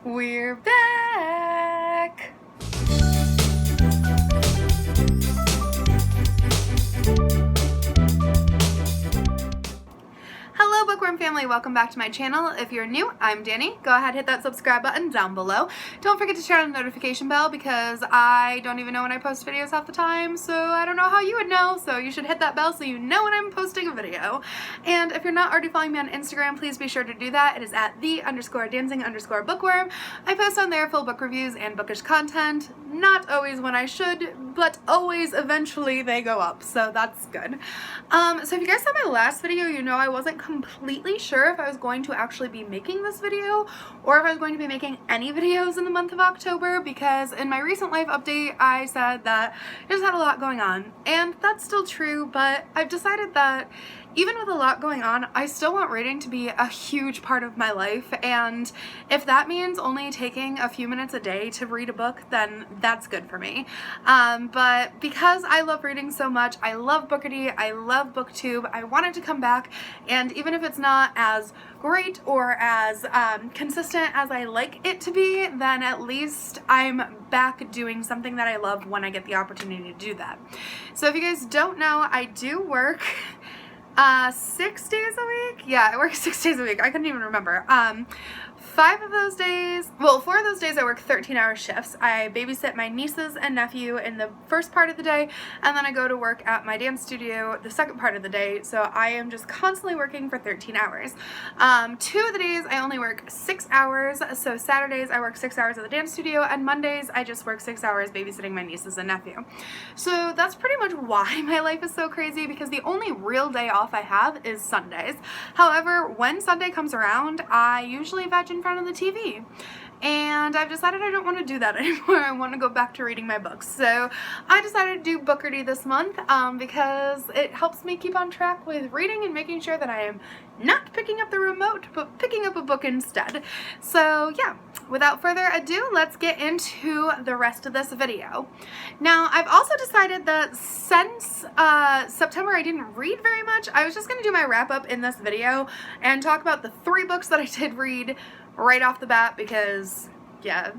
We're back! Hello Bookworm family, welcome back to my channel. If you're new, I'm Danny. Go ahead, hit that subscribe button down below. Don't forget to turn on the notification bell because I don't even know when I post videos half the time, so I don't know how you would know, so you should hit that bell so you know when I'm posting a video. And if you're not already following me on Instagram, please be sure to do that. It is at @the_dancing_bookworm. I post on there full book reviews and bookish content. Not always when I should, but always eventually they go up, so that's good. So if you guys saw my last video, you know I wasn't completely sure if I was going to actually be making this video or if I was going to be making any videos in the month of October, because in my recent life update I said that I just had a lot going on, and that's still true, but I've decided that even with a lot going on, I still want reading to be a huge part of my life, and if that means only taking a few minutes a day to read a book, then that's good for me. But because I love reading so much, I love Bookardy, I love BookTube, I wanted to come back, and even if it's not as great or as consistent as I like it to be, then at least I'm back doing something that I love when I get the opportunity to do that. So if you guys don't know, I do work 6 days a week? Yeah, I work 6 days a week. I couldn't even remember. 4 of those days I work 13-hour shifts. I babysit my nieces and nephew in the first part of the day, and then I go to work at my dance studio the second part of the day, so I am just constantly working for 13 hours. 2 of the days I only work 6 hours, so Saturdays I work 6 hours at the dance studio, and Mondays I just work 6 hours babysitting my nieces and nephew. So that's pretty much why my life is so crazy, because the only real day off I have is Sundays. However, when Sunday comes around, I usually veg in front of the TV. And I've decided I don't want to do that anymore. I want to go back to reading my books. So I decided to do Bookardy this month because it helps me keep on track with reading and making sure that I am not picking up the remote, but picking up a book instead. So yeah, without further ado, let's get into the rest of this video. Now, I've also decided that since September I didn't read very much, I was just going to do my wrap up in this video and talk about the 3 books that I did read right off the bat because, yeah,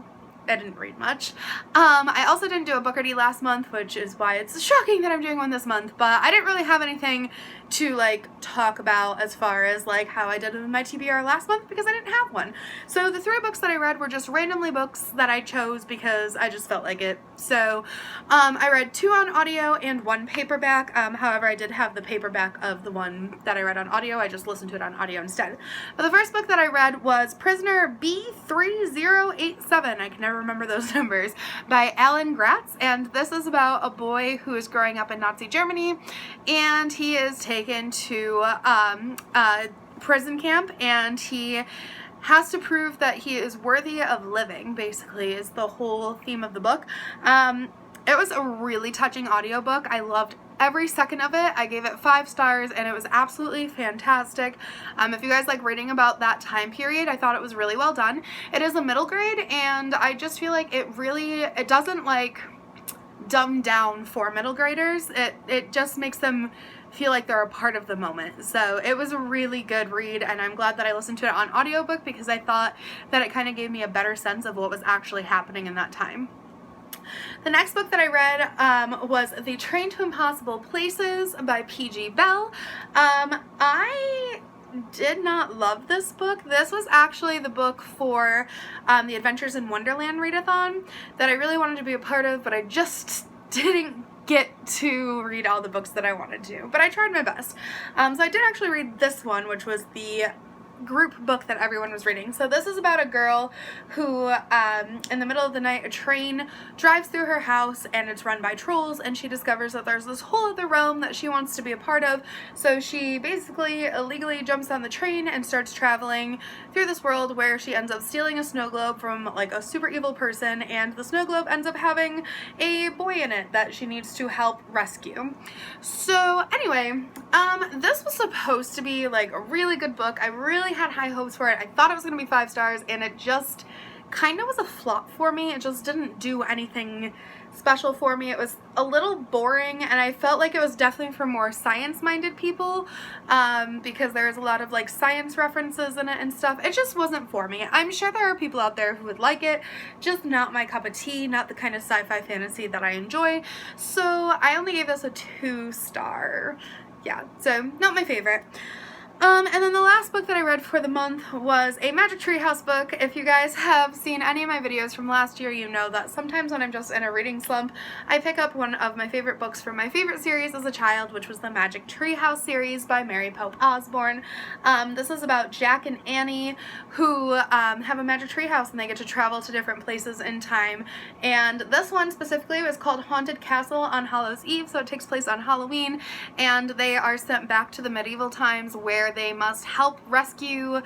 I didn't read much. I also didn't do a Bookardy last month, which is why it's shocking that I'm doing one this month, but I didn't really have anything to like talk about as far as like how I did with my TBR last month because I didn't have one. So the 3 books that I read were just randomly books that I chose because I just felt like it. So I read 2 on audio and 1 paperback. However, I did have the paperback of the one that I read on audio. I just listened to it on audio instead. But the first book that I read was Prisoner B3087. I can never remember those numbers, by Alan Gratz, and this is about a boy who is growing up in Nazi Germany, and he is taken to a prison camp, and he has to prove that he is worthy of living, basically, is the whole theme of the book. It was a really touching audiobook. I loved every second of it. I gave it 5 stars and it was absolutely fantastic. If you guys like reading about that time period, I thought it was really well done. It is a middle grade, and I just feel like it doesn't like dumb down for middle graders. It just makes them feel like they're a part of the moment. So it was a really good read, and I'm glad that I listened to it on audiobook because I thought that it kind of gave me a better sense of what was actually happening in that time. The next book that I read was The Train to Impossible Places by P.G. Bell. I did not love this book. This was actually the book for the Adventures in Wonderland readathon that I really wanted to be a part of, but I just didn't get to read all the books that I wanted to, but I tried my best. So I did actually read this one, which was the group book that everyone was reading. So this is about a girl who in the middle of the night a train drives through her house and it's run by trolls, and she discovers that there's this whole other realm that she wants to be a part of. So she basically illegally jumps on the train and starts traveling through this world where she ends up stealing a snow globe from like a super evil person, and the snow globe ends up having a boy in it that she needs to help rescue. So anyway, this was supposed to be like a really good book. I really had high hopes for it. I thought it was going to be 5 stars, and it just kind of was a flop for me. It just didn't do anything special for me. It was a little boring, and I felt like it was definitely for more science-minded people, because there's a lot of like science references in it and stuff. It just wasn't for me. I'm sure there are people out there who would like it, just not my cup of tea, not the kind of sci-fi fantasy that I enjoy. So I only gave this a 2-star. Yeah, so not my favorite. And then the last book that I read for the month was a Magic Tree House book. If you guys have seen any of my videos from last year, you know that sometimes when I'm just in a reading slump, I pick up one of my favorite books from my favorite series as a child, which was the Magic Tree House series by Mary Pope Osborne. This is about Jack and Annie, who have a magic tree house, and they get to travel to different places in time. And this one specifically was called Haunted Castle on Hallows Eve, so it takes place on Halloween, and they are sent back to the medieval times where they must help rescue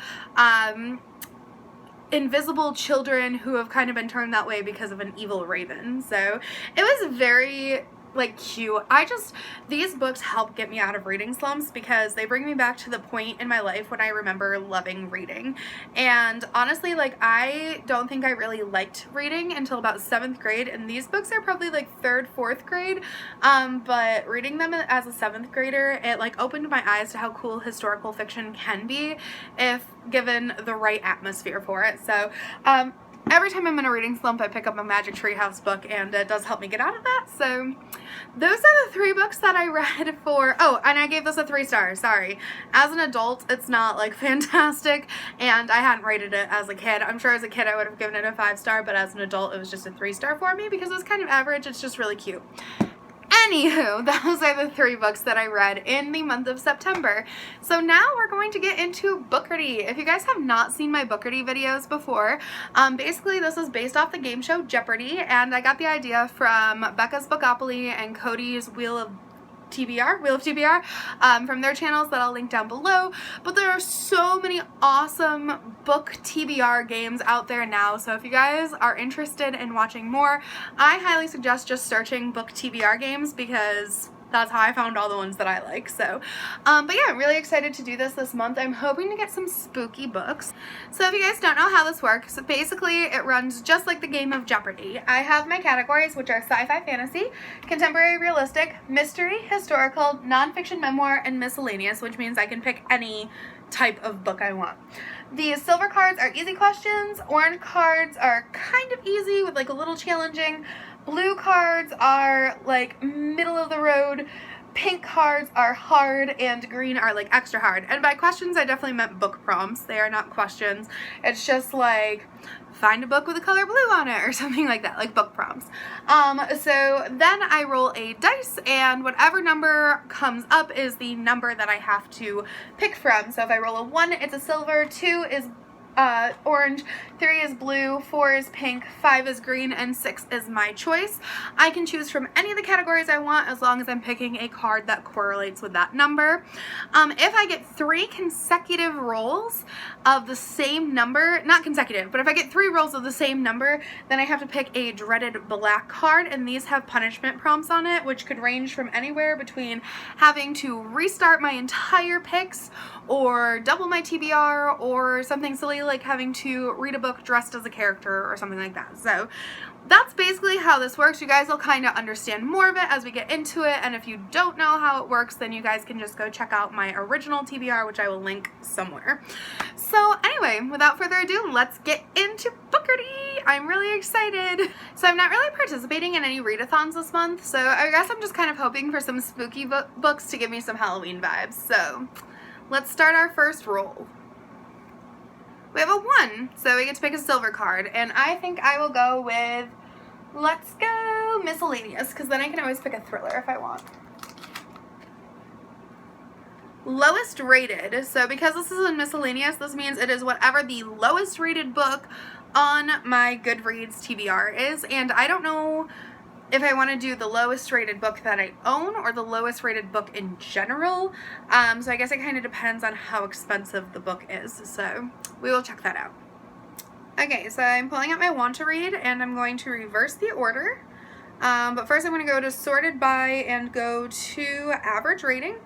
invisible children who have kind of been turned that way because of an evil raven. So it was very like cute. These books help get me out of reading slumps because they bring me back to the point in my life when I remember loving reading. And honestly, like, I don't think I really liked reading until about 7th grade, and these books are probably like 3rd, 4th grade, but reading them as a 7th grader, it like opened my eyes to how cool historical fiction can be if given the right atmosphere for it. So every time I'm in a reading slump, I pick up a Magic Tree House book, and it does help me get out of that. So those are the 3 books that I read for, oh, and I gave this a 3 stars, sorry. As an adult, it's not like fantastic, and I hadn't rated it as a kid. I'm sure as a kid I would have given it a 5-star, but as an adult it was just a 3-star for me because it was kind of average. It's just really cute. Anywho, those are the 3 books that I read in the month of September. So now we're going to get into Bookardy. If you guys have not seen my Bookardy videos before, basically this is based off the game show Jeopardy, and I got the idea from Becca's Bookopoly and Cody's Wheel of TBR, from their channels that I'll link down below. But there are so many awesome book TBR games out there now, so if you guys are interested in watching more, I highly suggest just searching book TBR games because that's how I found all the ones that I like. So, but yeah, I'm really excited to do this month. I'm hoping to get some spooky books. So if you guys don't know how this works, basically it runs just like the game of Jeopardy. I have my categories, which are sci-fi fantasy, contemporary realistic, mystery, historical, nonfiction memoir, and miscellaneous, which means I can pick any type of book I want. The silver cards are easy questions, orange cards are kind of easy with like a little challenging, blue cards are like middle of the road, pink cards are hard, and green are like extra hard. And by questions I definitely meant book prompts. They are not questions. It's just like find a book with the color blue on it or something like that, like book prompts. So then I roll a dice, and whatever number comes up is the number that I have to pick from. So if I roll a 1, it's a silver, 2 is orange, 3 is blue, 4 is pink, 5 is green, and 6 is my choice. I can choose from any of the categories I want as long as I'm picking a card that correlates with that number. If I get 3 consecutive rolls of the same number, not consecutive, but if I get 3 rolls of the same number, then I have to pick a dreaded black card, and these have punishment prompts on it, which could range from anywhere between having to restart my entire picks or double my TBR or something silly like having to read a book dressed as a character or something like that. So that's basically how this works. You guys will kind of understand more of it as we get into it, and if you don't know how it works, then you guys can just go check out my original TBR, which I will link somewhere. So anyway, without further ado, let's get into Bookardy. I'm really excited. So I'm not really participating in any readathons this month, so I guess I'm just kind of hoping for some spooky books to give me some Halloween vibes. So let's start our first roll. We have a 1, so we get to pick a silver card, and I think I will go with, let's go miscellaneous, because then I can always pick a thriller if I want. Lowest rated, so because this is in miscellaneous, this means it is whatever the lowest rated book on my Goodreads TBR is, and I don't know if I want to do the lowest rated book that I own or the lowest rated book in general. So I guess it kind of depends on how expensive the book is. So we will check that out. Okay, so I'm pulling out my want to read, and I'm going to reverse the order. But first I'm going to go to sorted by and go to average rating.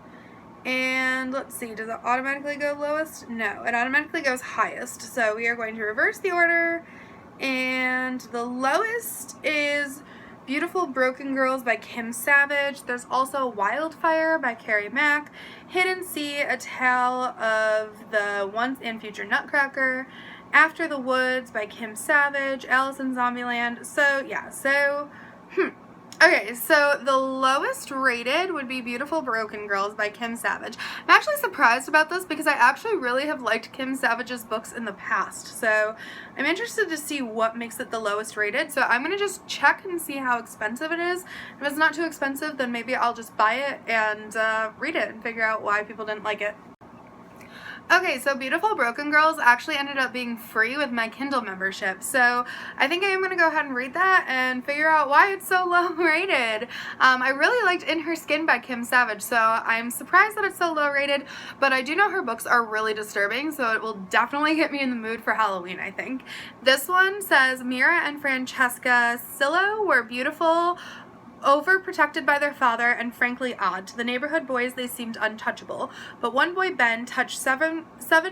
And let's see, does it automatically go lowest? No, it automatically goes highest. So we are going to reverse the order. And and the lowest is Beautiful Broken Girls by Kim Savage. There's also Wildfire by Carrie Mack, Hidden Sea, A Tale of the Once and Future Nutcracker, After the Woods by Kim Savage, Alice in Zombieland. So yeah, okay, so the lowest rated would be Beautiful Broken Girls by Kim Savage. I'm actually surprised about this because I actually really have liked Kim Savage's books in the past. So I'm interested to see what makes it the lowest rated. So I'm going to just check and see how expensive it is. If it's not too expensive, then maybe I'll just buy it and read it and figure out why people didn't like it. Okay, so Beautiful Broken Girls actually ended up being free with my Kindle membership, so I think I am going to go ahead and read that and figure out why it's so low rated. I really liked In Her Skin by Kim Savage, so I'm surprised that it's so low rated, but I do know her books are really disturbing, so it will definitely get me in the mood for Halloween, I think. This one says, Mira and Francesca Cillo were beautiful, overprotected by their father, and frankly odd. To the neighborhood boys, they seemed untouchable. But one boy, Ben, touched seven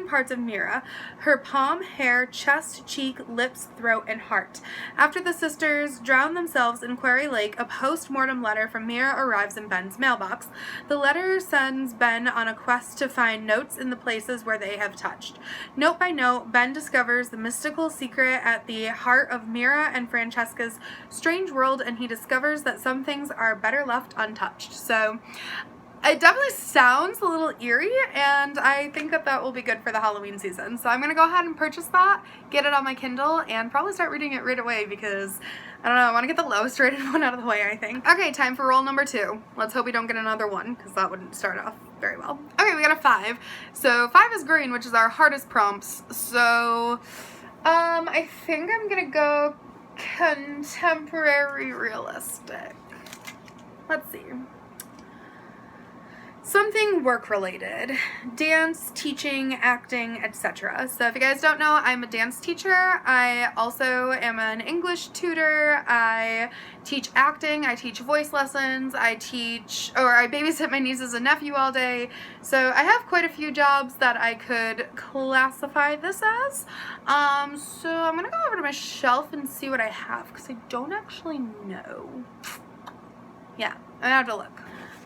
parts of Mira: her palm, hair, chest, cheek, lips, throat, and heart. After the sisters drown themselves in Quarry Lake, a post-mortem letter from Mira arrives in Ben's mailbox. The letter sends Ben on a quest to find notes in the places where they have touched. Note by note, Ben discovers the mystical secret at the heart of Mira and Francesca's strange world, and he discovers that some things are better left untouched. So it definitely sounds a little eerie, and I think that that will be good for the Halloween season. So I'm going to go ahead and purchase that, get it on my Kindle, and probably start reading it right away because, I don't know, I want to get the lowest rated one out of the way, I think. Okay, time for roll number 2. Let's hope we don't get another 1 because that wouldn't start off very well. Okay, we got a 5. So 5 is green, which is our hardest prompts. So I think I'm going to go contemporary realistic. Let's see. Something work-related. Dance, teaching, acting, etc. So if you guys don't know, I'm a dance teacher. I also am an English tutor. I teach acting. I teach voice lessons. I babysit my nieces and nephew all day. So I have quite a few jobs that I could classify this as. So I'm going to go over to my shelf and see what I have because I don't actually know. Yeah, I have to look.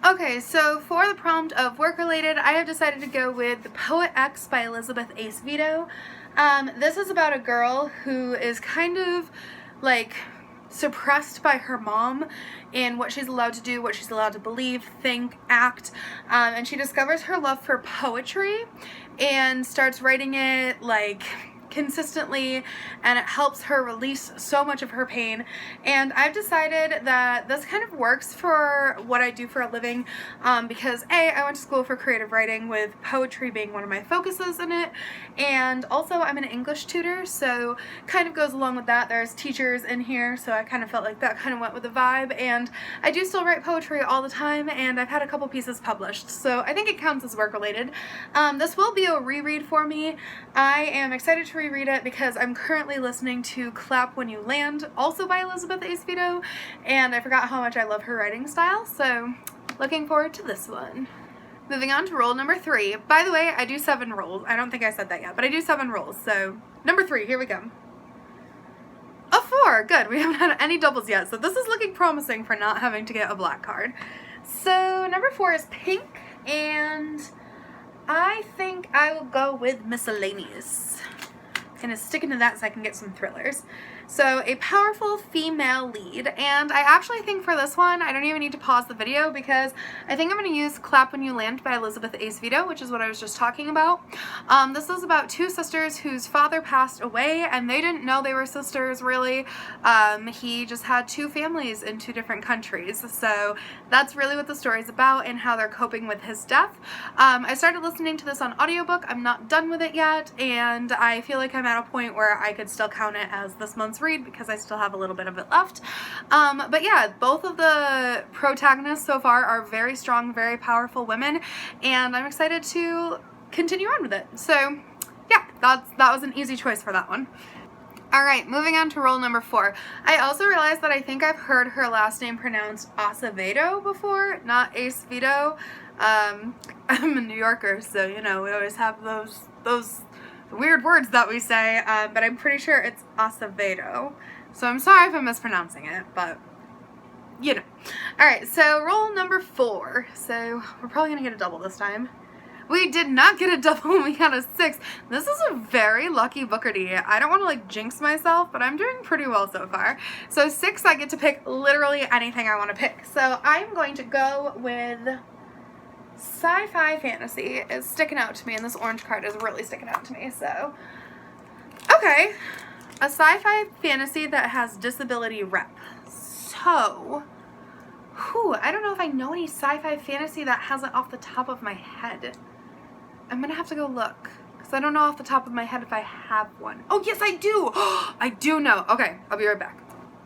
Okay, so for the prompt of work-related, I have decided to go with The Poet X by Elizabeth Acevedo. This is about a girl who is kind of like suppressed by her mom in what she's allowed to do, what she's allowed to believe, think, act, and she discovers her love for poetry and starts writing it like consistently, and it helps her release so much of her pain. And I've decided that this kind of works for what I do for a living because I went to school for creative writing, with poetry being one of my focuses in it, and also I'm an English tutor, so kind of goes along with that. There's teachers in here, so I kind of felt like that kind of went with the vibe, and I do still write poetry all the time, and I've had a couple pieces published, so I think it counts as work related. This will be a reread for me. I am excited to reread it because I'm currently listening to Clap When You Land, also by Elizabeth Acevedo, and I forgot how much I love her writing style, so looking forward to this one. Moving on to roll number 3. By the way, I do 7 rolls. I don't think I said that yet, but I do 7 rolls, so number 3, here we go. A 4, good. We haven't had any doubles yet, so this is looking promising for not having to get a black card. So number 4 is pink, and I think I will go with miscellaneous. Kind of sticking to that so I can get some thrillers. So, a powerful female lead, and I actually think for this one, I don't even need to pause the video because I think I'm going to use Clap When You Land by Elizabeth Acevedo, which is what I was just talking about. This is about 2 sisters whose father passed away, and they didn't know they were sisters, really. He just had 2 families in 2 different countries, so that's really what the story's about and how they're coping with his death. I started listening to this on audiobook. I'm not done with it yet, and I feel like I'm at a point where I could still count it as this month's read because I still have a little bit of it left. But yeah, both of the protagonists so far are very strong, very powerful women, and I'm excited to continue on with it. So yeah, that was an easy choice for that one. Alright, moving on to roll number 4. I also realized that I think I've heard her last name pronounced Acevedo before, not Acevedo. I'm a New Yorker, so you know, we always have those weird words that we say, but I'm pretty sure it's Acevedo. So I'm sorry if I'm mispronouncing it, but you know. Alright, so roll number 4. So we're probably going to get a double this time. We did not get a double when we got a 6. This is a very lucky Bookardy. I don't want to like jinx myself, but I'm doing pretty well so far. So 6, I get to pick literally anything I want to pick. So I'm going to go with sci-fi fantasy. It's sticking out to me, and this orange card is really sticking out to me. So, okay. A sci-fi fantasy that has disability rep. So, I don't know if I know any sci-fi fantasy that has it off the top of my head. I'm gonna have to go look, because I don't know off the top of my head if I have one. Oh, yes, I do! I do know. Okay, I'll be right back.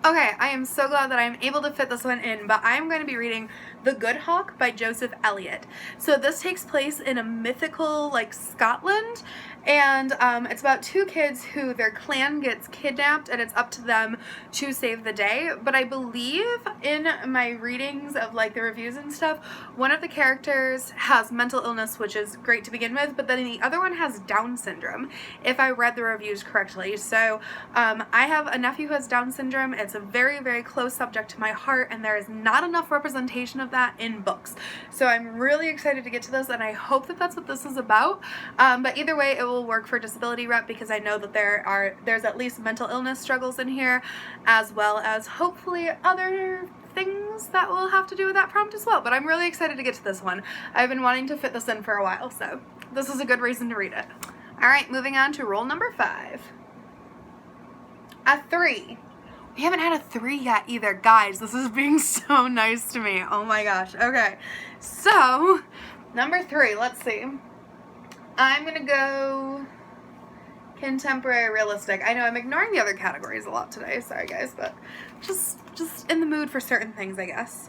Okay, I am so glad that I'm able to fit this one in, but I am going to be reading The Good Hawk by Joseph Elliott. So this takes place in a mythical, like, Scotland, and it's about 2 kids who their clan gets kidnapped, and it's up to them to save the day. But I believe in my readings of, like, the reviews and stuff, one of the characters has mental illness, which is great to begin with, but then the other one has Down syndrome, if I read the reviews correctly. So I have a nephew who has Down syndrome. It's a very, very close subject to my heart, and there is not enough representation of that in books. So I'm really excited to get to this, and I hope that that's what this is about. But either way, it will work for disability rep, because I know that there's at least mental illness struggles in here, as well as hopefully other things that will have to do with that prompt as well. But I'm really excited to get to this one. I've been wanting to fit this in for a while, so this is a good reason to read it. Alright, moving on to roll number 5. A 3. We haven't had a 3 yet either. Guys, this is being so nice to me. Oh my gosh. Okay. So, number 3. Let's see. I'm going to go contemporary realistic. I know I'm ignoring the other categories a lot today. Sorry, guys, but just in the mood for certain things, I guess.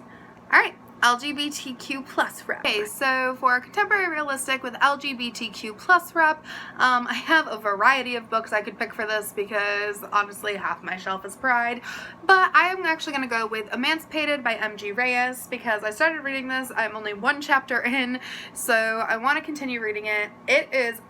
Alright. LGBTQ plus rep. Okay, so for contemporary realistic with LGBTQ plus rep, I have a variety of books I could pick for this, because honestly half my shelf is Pride, but I am actually going to go with Emancipated by M.G. Reyes, because I started reading this. I'm only 1 chapter in, so I want to continue reading it. It is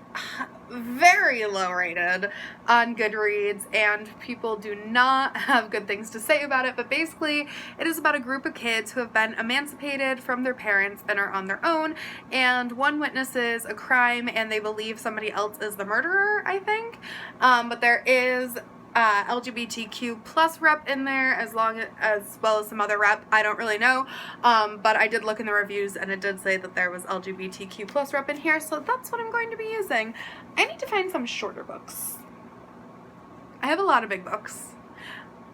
very low rated on Goodreads, and people do not have good things to say about it, but basically it is about a group of kids who have been emancipated from their parents and are on their own, and one witnesses a crime and they believe somebody else is the murderer, I think, but there is LGBTQ plus rep in there, as well as some other rep. I don't really know, but I did look in the reviews and it did say that there was LGBTQ plus rep in here, so that's what I'm going to be using. I need to find some shorter books. I have a lot of big books.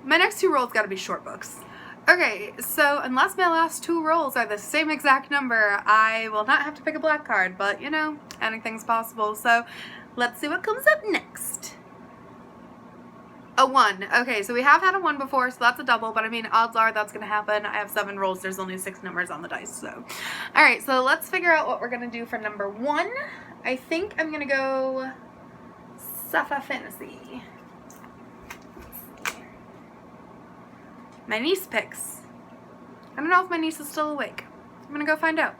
My next 2 rolls gotta be short books. Okay, so unless my last 2 rolls are the same exact number, I will not have to pick a black card, but you know, anything's possible, so let's see what comes up next. A 1. Okay, so we have had a 1 before, so that's a double, but I mean, odds are that's going to happen. I have 7 rolls. There's only 6 numbers on the dice, so. Alright, so let's figure out what we're going to do for number 1. I think I'm going to go sci-fi fantasy. My niece picks. I don't know if my niece is still awake. I'm going to go find out.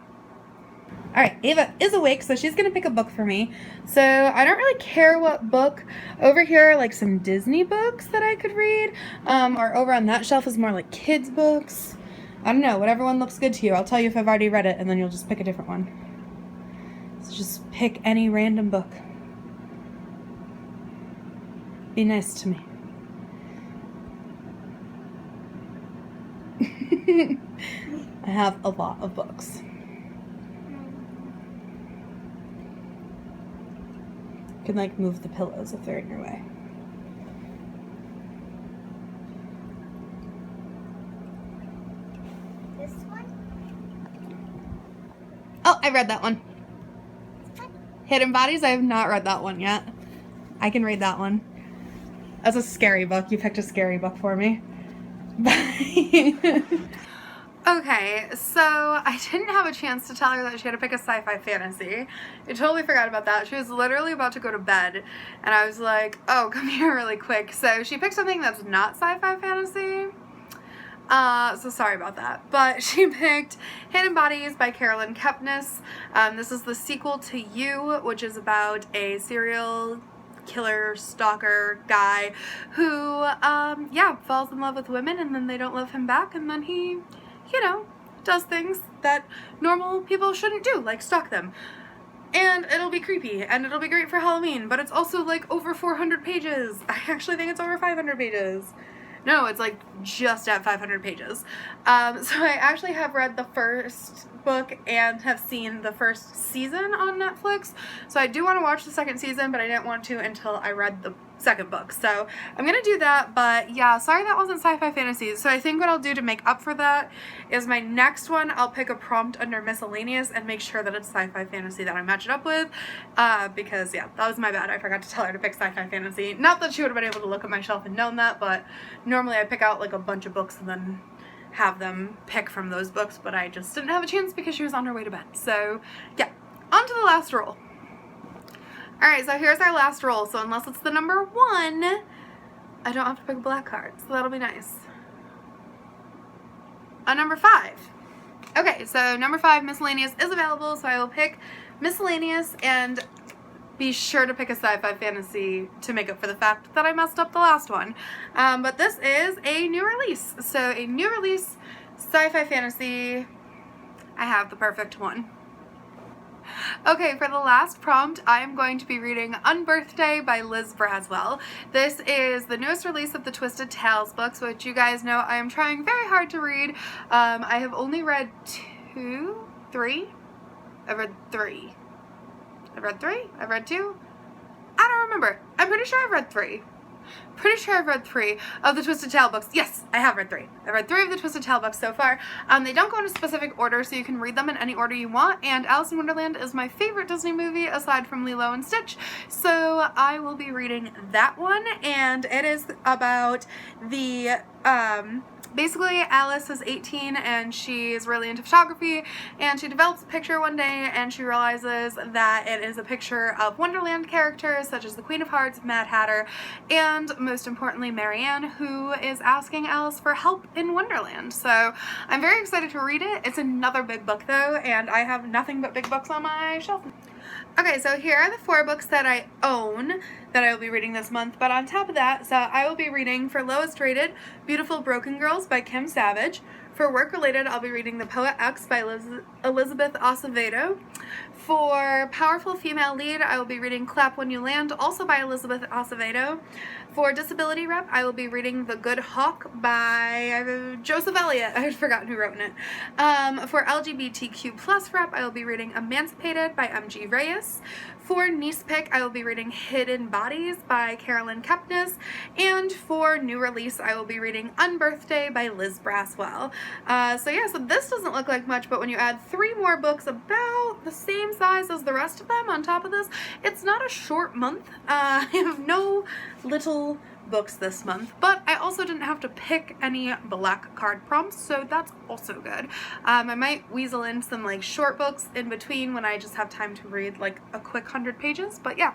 Alright, Ava is awake, so she's going to pick a book for me. So, I don't really care what book. Over here are like some Disney books that I could read. Or over on that shelf is more like kids books. I don't know, whatever one looks good to you. I'll tell you if I've already read it, and then you'll just pick a different one. So just pick any random book. Be nice to me. I have a lot of books. You can like move the pillows if they're in your way. This one? Oh, I read that one. Hidden Bodies, I have not read that one yet. I can read that one. That's a scary book. You picked a scary book for me. Bye. Okay, so I didn't have a chance to tell her that she had to pick a sci-fi fantasy. I totally forgot about that. She was literally about to go to bed, and I was like, oh, come here really quick. So she picked something that's not sci-fi fantasy. So sorry about that. But she picked Hidden Bodies by Carolyn Kepnes. This is the sequel to You, which is about a serial killer stalker guy who, yeah, falls in love with women and then they don't love him back, and then he, you know, does things that normal people shouldn't do, like stalk them. And it'll be creepy, and it'll be great for Halloween, but it's also like over 400 pages. I actually think it's over 500 pages. No, it's like just at 500 pages. So I actually have read the first book and have seen the first season on Netflix. So I do want to watch the second season, but I didn't want to until I read the second book. So I'm gonna do that, but yeah, sorry that wasn't sci-fi fantasy. So I think what I'll do to make up for that is my next one, I'll pick a prompt under miscellaneous and make sure that it's sci-fi fantasy that I match it up with, because yeah, that was my bad. I forgot to tell her to pick sci-fi fantasy. Not that she would have been able to look at my shelf and known that, but normally I pick out like a bunch of books and then have them pick from those books, but I just didn't have a chance because she was on her way to bed. So yeah, on to the last roll. Alright, so here's our last roll. So unless it's the number 1, I don't have to pick a black card. So that'll be nice. Number 5. Okay, so number 5, miscellaneous, is available. So I will pick miscellaneous and be sure to pick a sci-fi fantasy to make up for the fact that I messed up the last one. But this is a new release. So a new release sci-fi fantasy. I have the perfect one. Okay, for the last prompt, I am going to be reading Unbirthday by Liz Braswell. This is the newest release of the Twisted Tales books, which you guys know I am trying very hard to read. I have only read 3? I've read 3. I've read 3? I've read 2? I don't remember. I'm pretty sure I've read 3. Pretty sure I've read 3 of the Twisted Tale books. Yes, I have read 3. I've read 3 of the Twisted Tale books so far. They don't go in a specific order, so you can read them in any order you want, and Alice in Wonderland is my favorite Disney movie aside from Lilo and Stitch, so I will be reading that one, and it is about the, basically Alice is 18 and she's really into photography, and she develops a picture one day and she realizes that it is a picture of Wonderland characters such as the Queen of Hearts, Mad Hatter, and most importantly Marianne, who is asking Alice for help in Wonderland. So I'm very excited to read it. It's another big book though, and I have nothing but big books on my shelf. Okay, so here are the 4 books that I own that I will be reading this month, but on top of that, so I will be reading for lowest rated, Beautiful Broken Girls by Kim Savage. For work related, I'll be reading The Poet X by Elizabeth Acevedo. For powerful female lead, I will be reading Clap When You Land, also by Elizabeth Acevedo. For disability rep, I will be reading The Good Hawk by Joseph Elliott. I had forgotten who wrote it. For LGBTQ plus rep, I will be reading Emancipated by M.G. Reyes. For niece pick, I will be reading Hidden Bodies by Carolyn Kepnes. And for new release, I will be reading Unbirthday by Liz Braswell. So yeah, so this doesn't look like much, but when you add 3 more books about the same size as the rest of them on top of this, it's not a short month. I have no little books this month, but I also didn't have to pick any black card prompts, so that's also good. I might weasel in some like short books in between when I just have time to read like a quick 100 pages, but yeah,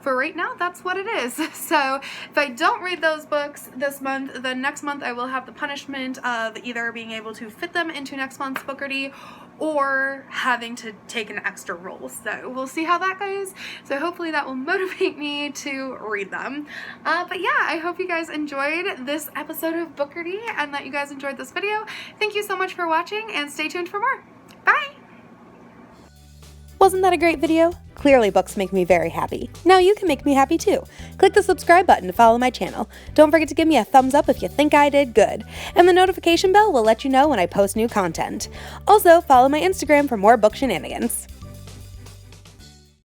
for right now that's what it is. So if I don't read those books this month, then next month I will have the punishment of either being able to fit them into next month's Bookardy or having to take an extra roll. So we'll see how that goes. So hopefully that will motivate me to read them. But yeah, I hope you guys enjoyed this episode of Bookardy and that you guys enjoyed this video. Thank you so much for watching and stay tuned for more. Bye! Wasn't that a great video? Clearly books make me very happy. Now you can make me happy too. Click the subscribe button to follow my channel. Don't forget to give me a thumbs up if you think I did good. And the notification bell will let you know when I post new content. Also, follow my Instagram for more book shenanigans.